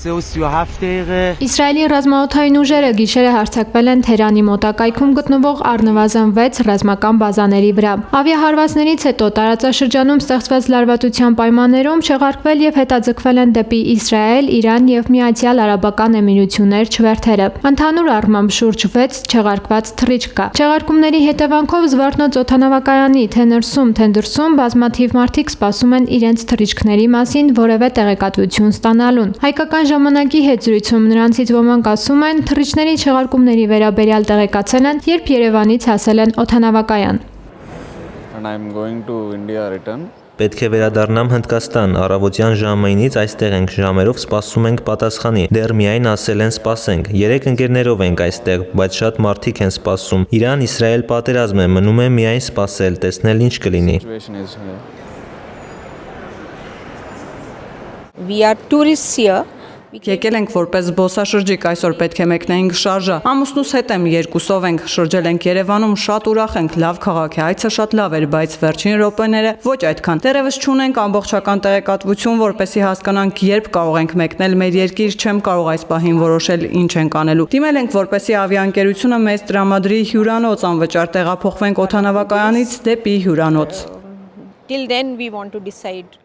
Իսրայելի ռազմաօդային ուժերը գիշերը հարձակվել են Թեհրանի մոտակայքում գտնվող առնվազն 6 ռազմական բազաների վրա։ Ավիահարվածներից հետո տարածաշրջանում ստեղծված լարվածության պայմաններում չեղարկվել եւ հետաձգվել են դեպի Իսրայել, Իրան եւ Միացյալ Արաբական Էմիրություններ չվերթերը։ Ընդհանուր առմամբ շուրջ 6 չեղարկված թռիչք կա։ Չեղարկումների հետևանքով Զվարթնոց օդանավակայանի թե ներսում, թե դրսում բազմաթիվ մարդիկ սպասում են իրենց թռիչքների մասին որևէ տեղեկատվություն ստանալուն։ Հայկական ժամանակի հետ զրույցում նրանցից ոմանք ասում են, թռիչքների չեղարկումների վերաբերյալ տեղեկացել են, երբ Երևանից հասել են օդանավակայան։ Պետք է վերադառնամ Հնդկաստան, առավոտյան ժամը 9-ից այստեղ ենք, ժամերով սպասում ենք պատասխանի, դեռ միայն ասել են սպասենք, 3 ընկերներով ենք այստեղ, բայց շատ մարդիկ են սպասում, Իրան-Իսրայել պատերազմ է, մնում է միայն սպասել, տեսնել ինչ կլինի։ We are tourists here. Եկել ենք որպես զբոսաշրջիկ, այսօր պետք է մեկնեինք շարժը։ Ամուսնուս հետ եմ, երկուսով ենք, շրջել ենք Երևանում, շատ ուրախ ենք, լավ քաղաք է, այցը շատ լավ էր, բայց վերջին րոպեները ոչ այդքան։ Դեռևս չունենք ամբողջական տեղեկատվություն, որպեսզի հասկանանք, երբ կարող ենք մեկնել մեր երկիր, չեմ կարող այս պահին որոշել ինչ ենք անելու։ Դիմել ենք, որպեսզի ավիաընկերությունը մեզ տրամադրի հյուրանոց, անվճար տեղափոխվենք օդանավակայանից դեպի հյուրանոց։ Till then we want to decide.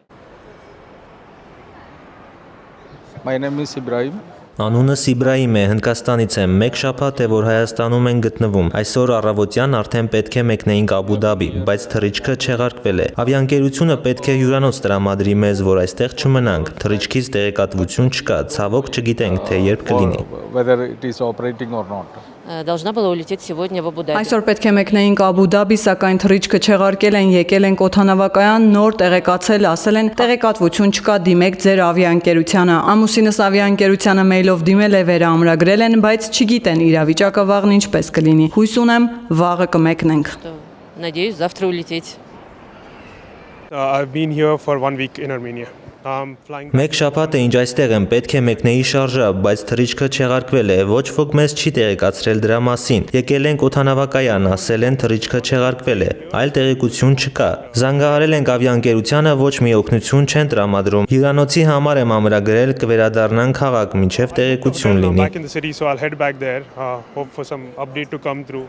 My name is Ibrahim. Անունս Իբրահիմ է, Հնդկաստանից եմ, 1 շաբաթ է, որ Հայաստանում ենք գտնվում։ Այսօր առավոտյան արդեն պետք է մեկնեինք Աբու Դաբի, բայց թռիչքը չեղարկվել է։ Ավիաընկերությունը պետք է հյուրանոց տրամադրի մեզ, որ այստեղ չմնանք։ Թռիչքից տեղեկատվություն չկա, ցավոք չգիտենք, թե երբ կլինի։ Whether it is operating or not. Должна была улететь сегодня в Абу-Даби. Այսօր պետք է մեկնեինք Աբու Դաբի, սակայն թռիչքը չեղարկել են, եկել ենք օդանավակայան, նոր տեղեկացել, ասել են, տեղեկատվություն չկա, դիմեք ձեր ավիաընկերությանը։ Ամուսինս ավիաընկերությանը մեյլով դիմել է, վերամրագրել են, բայց չգիտեն իրավիճակը վաղն ինչպես կլինի։ Հույս ունեմ, վաղը կմեկնենք։ Надеюсь, завтра улететь. I've been here for 1 week in Armenia. Մեկ շաբաթ է ինչ այստեղ եմ, պետք է մեկնեի շարժը, բայց թռիչքը չեղարկվել է, ոչ ոք մեզ չի տեղեկացրել դրա մասին։ Եկել ենք օդանավակայան, ասել են թռիչքը չեղարկվել է, այլ տեղեկություն չկա։ Զանգահարել ենք ավիաընկերությանը, ոչ մի օգնություն չեն տրամադրում։ Հյուրանոցի համար եմ ամրագրել, կվերադառնանք քաղաք, մինչև տեղեկություն լինի։ Back in the city, so I'll head back there. Hope for some update to come through.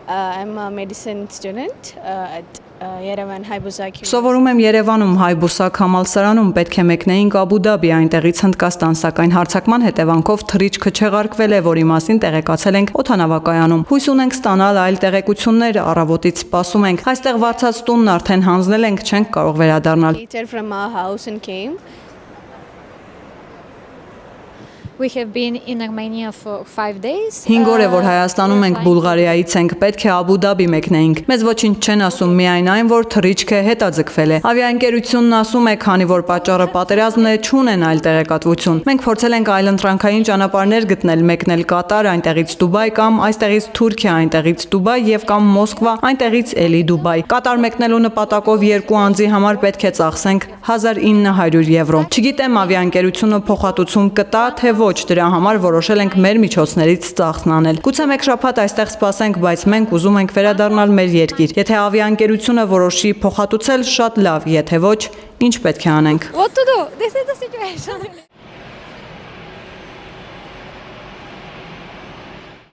I'm a medicine student at Yerevan Haibuzak. Սովորում եմ Երևանում Հայբուսակ համալսարանում, պետք է մեկնեինք Աբու Դաբի, այնտեղից Հնդկաստան, սակայն հարձակման հետևանքով թռիչքը չեղարկվել է, որի մասին տեղեկացել ենք օդանավակայանում։ Հույս ունենք ստանալ այլ տեղեկություններ, առավոտից սպասում ենք։ Այստեղ վարձած տունն արդեն հանձնել ենք, չենք կարող վերադառնալ։ Later from our house and came. We have been in Armenia for 5 days. 5 օր է, որ Հայաստանում ենք, Բուլղարիայից ենք, պետք է Աբու Դաբի մեկնեինք։ Մեզ ոչինչ չեն ասում, միայն այն, որ թռիչքը հետաձգվել է։ Ավիաընկերությունն ասում է, քանի որ պատճառը պատերազմն է, չունեն այլ տեղեկատվություն։ Մենք փորձել ենք այլընտրանքային ճանապարհներ գտնել, մեկնել Կատար, այնտեղից Դուբայ կամ այստեղից Թուրքիա, այնտեղից Դուբայ եւ կամ Մոսկվա, այնտեղից էլի Դուբայ։ Կատար մեկնելու նպատակով 2 անձի համար պետք է ծախսենք 1900 եվրո։ Չգիտեմ ավիաընկերությունը փոխհատուցում կտա, թե ոչ, դրա համար որոշել ենք մեր միջոցներից ծախսն անել։ Գուցե 1 շաբաթ այստեղ սպասենք, բայց մենք ուզում ենք վերադառնալ մեր երկիր։ Եթե ավիաընկերությունը որոշի փոխհատուցել, շատ լավ, եթե ոչ, ինչ պետք է անենք։ What to do? This is the situation.